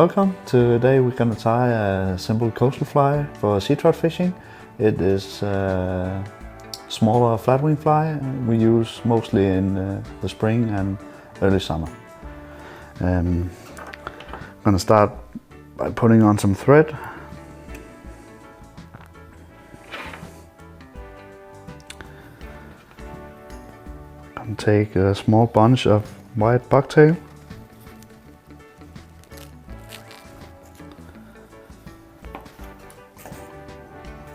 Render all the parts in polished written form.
Welcome. Today we're going to tie a simple coastal fly for sea trout fishing. It is a smaller flatwing fly we use mostly in the spring and early summer. I'm going to start by putting on some thread. I'm going to take a small bunch of white bucktail.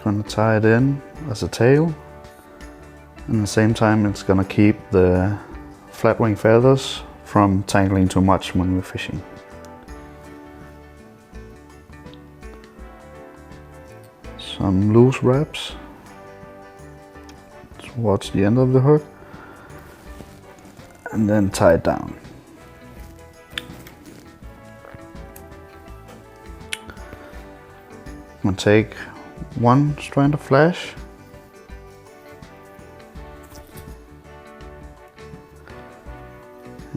Gonna tie it in as a tail, and at the same time it's gonna keep the flatwing feathers from tangling too much when we're fishing. Some loose wraps towards the end of the hook, and then tie it down. I'm gonna take one strand of flash,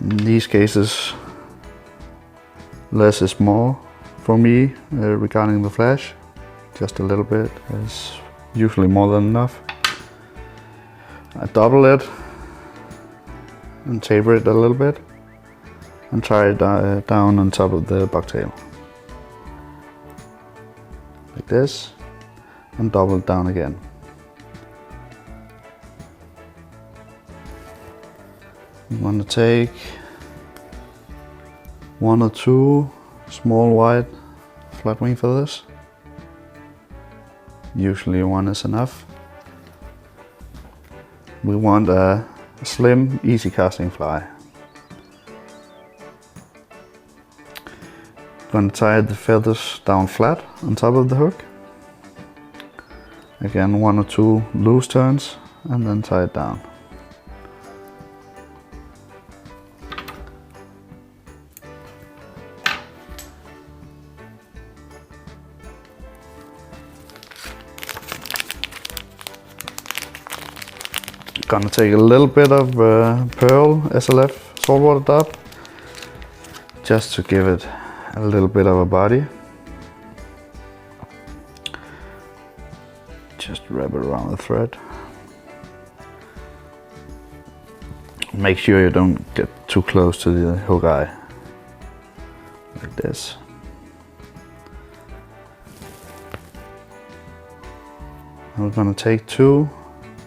in these cases less is more for me regarding the flash. Just a little bit is usually more than enough. I double it and taper it a little bit and tie it down on top of the bucktail like this, and double it down again. I'm going to take one or two small white flatwing feathers. Usually one is enough. We want a slim, easy casting fly. I'm going to tie the feathers down flat on top of the hook. Again, one or two loose turns and then tie it down. Gonna take a little bit of pearl SLF saltwater dab just to give it a little bit of a body. Just wrap it around the thread. Make sure you don't get too close to the hook eye, like this. I'm gonna take two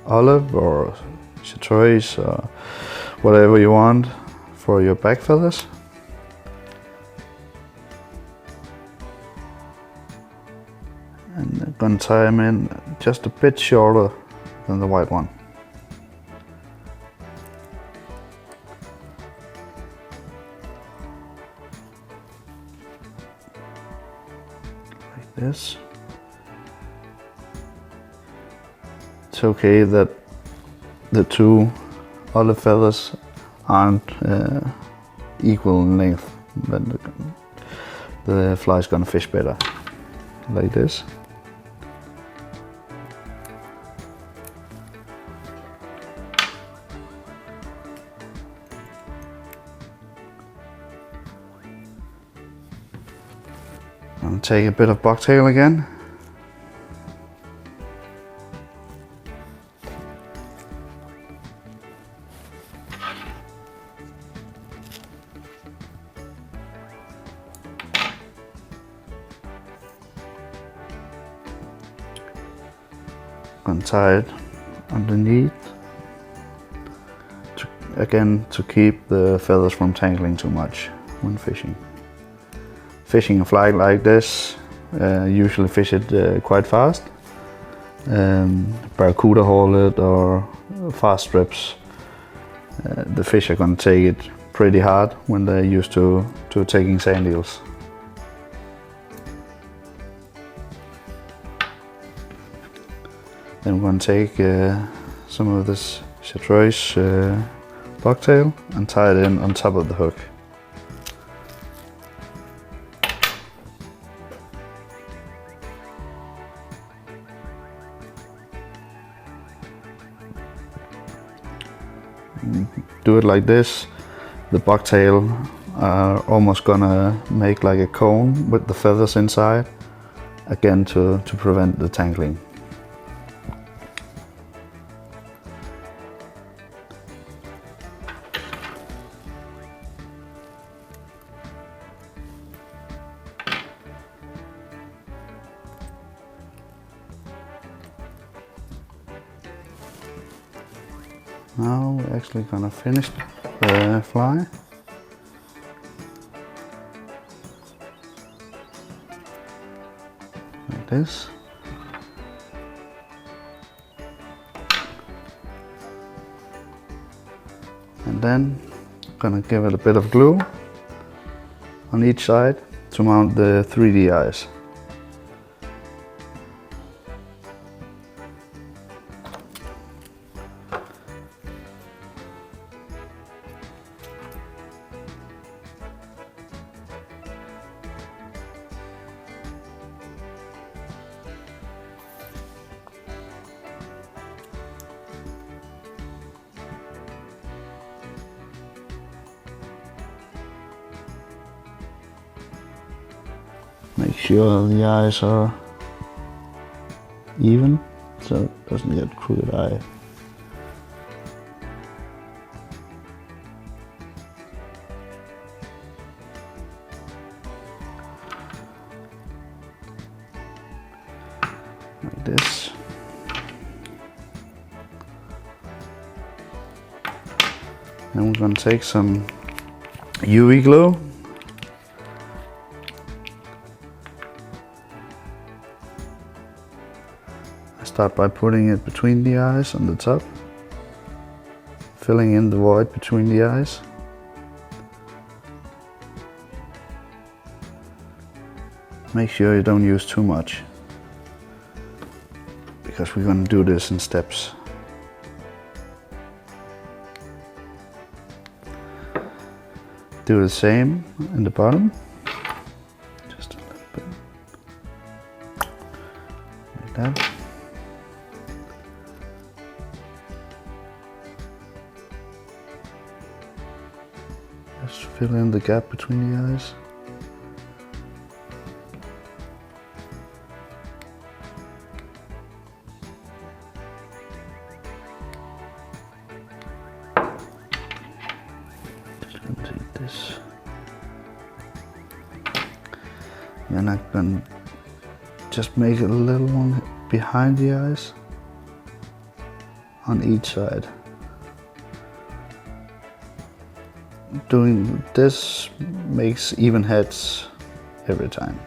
olive or Chartreuse or whatever you want for your back feathers. And I'm gonna tie them in just a bit shorter than the white one. Like this. It's okay that the two olive feathers aren't equal in length, but the fly's gonna fish better. Like this. And take a bit of bucktail again. And tie it underneath to keep the feathers from tangling too much when fishing. Fishing a fly like this, usually fish it quite fast. Barracuda haul or fast strips, the fish are going to take it pretty hard when they're used to taking sand eels. Then we're going to take some of this Chartreuse bucktail and tie it in on top of the hook. Do it like this. The bucktail are almost gonna make like a cone with the feathers inside, again to prevent the tangling. Now we're actually gonna finish the fly. Like this. And then gonna give it a bit of glue on each side to mount the 3D eyes. Make sure the eyes are even, so it doesn't get crooked eye. Like this. And we're going to take some UV glue. Start by putting it between the eyes on the top, filling in the void between the eyes. Make sure you don't use too much, because we're going to do this in steps. Do the same in the bottom, just a little bit, like that. Just fill in the gap between the eyes. Just gonna take this. Then I can just make a little one behind the eyes on each side. Doing this makes even heads every time.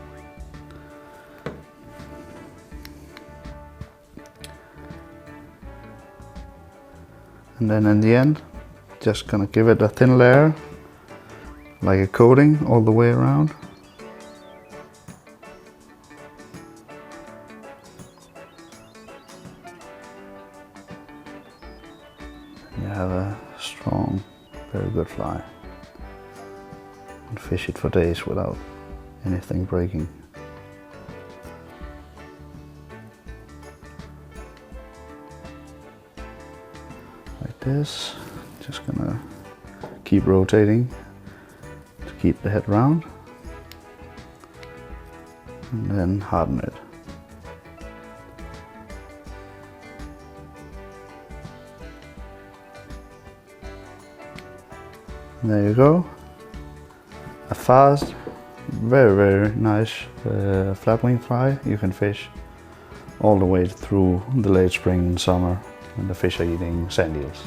And then in the end, just gonna give it a thin layer, like a coating all the way around. And you have a strong, very good fly. And fish it for days without anything breaking. Like this. Just gonna keep rotating to keep the head round, and then harden it. And there you go. A fast, very nice flatwing fly. You can fish all the way through the late spring and summer when the fish are eating sand eels.